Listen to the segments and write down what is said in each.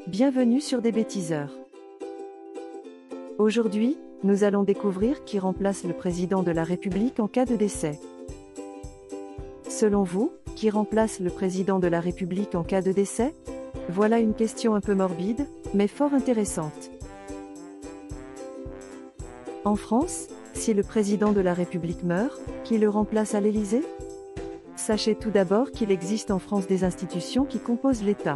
Bienvenue sur des bêtiseurs. Aujourd'hui, nous allons découvrir qui remplace le président de la République en cas de décès. Selon vous, qui remplace le président de la République en cas de décès? Voilà une question un peu morbide, mais fort intéressante. En France, si le président de la République meurt, qui le remplace à l'Élysée? Sachez tout d'abord qu'il existe en France des institutions qui composent l'État.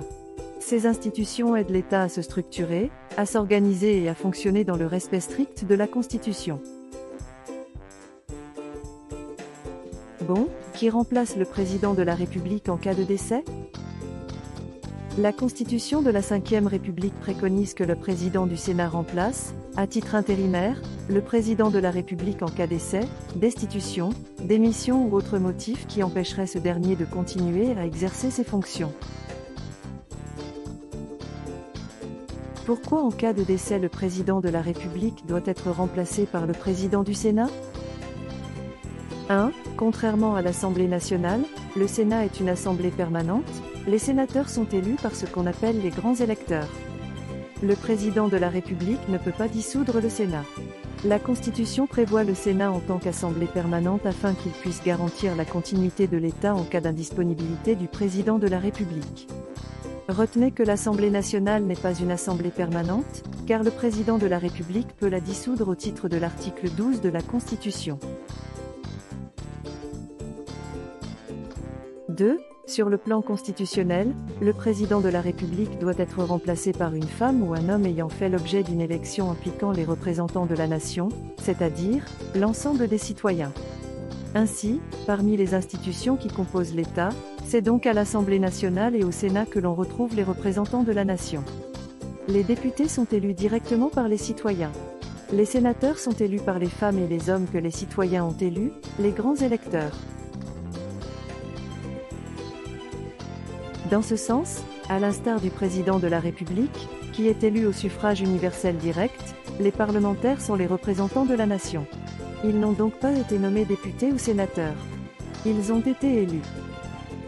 Ces institutions aident l'État à se structurer, à s'organiser et à fonctionner dans le respect strict de la Constitution. Bon, qui remplace le président de la République en cas de décès? La Constitution de la Ve République préconise que le président du Sénat remplace, à titre intérimaire, le président de la République en cas d'essai, destitution, démission ou autre motif qui empêcherait ce dernier de continuer à exercer ses fonctions. Pourquoi en cas de décès le président de la République doit être remplacé par le président du Sénat? 1. Contrairement à l'Assemblée nationale, le Sénat est une assemblée permanente, les sénateurs sont élus par ce qu'on appelle les grands électeurs. Le président de la République ne peut pas dissoudre le Sénat. La Constitution prévoit le Sénat en tant qu'assemblée permanente afin qu'il puisse garantir la continuité de l'État en cas d'indisponibilité du président de la République. Retenez que l'Assemblée nationale n'est pas une assemblée permanente, car le président de la République peut la dissoudre au titre de l'article 12 de la Constitution. 2. Sur le plan constitutionnel, le président de la République doit être remplacé par une femme ou un homme ayant fait l'objet d'une élection impliquant les représentants de la nation, c'est-à-dire l'ensemble des citoyens. Ainsi, parmi les institutions qui composent l'État, c'est donc à l'Assemblée nationale et au Sénat que l'on retrouve les représentants de la nation. Les députés sont élus directement par les citoyens. Les sénateurs sont élus par les femmes et les hommes que les citoyens ont élus, les grands électeurs. Dans ce sens, à l'instar du président de la République, qui est élu au suffrage universel direct, les parlementaires sont les représentants de la nation. Ils n'ont donc pas été nommés députés ou sénateurs. Ils ont été élus.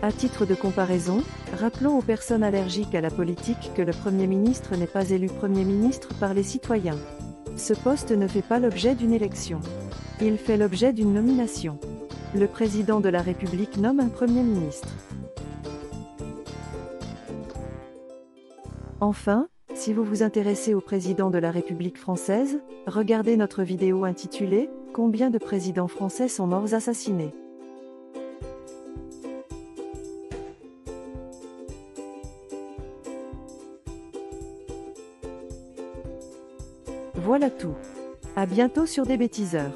À titre de comparaison, rappelons aux personnes allergiques à la politique que le Premier ministre n'est pas élu Premier ministre par les citoyens. Ce poste ne fait pas l'objet d'une élection. Il fait l'objet d'une nomination. Le président de la République nomme un Premier ministre. Enfin, si vous vous intéressez au président de la République française, regardez notre vidéo intitulée « Combien de présidents français sont morts assassinés ?» Voilà tout. À bientôt sur des bêtiseurs.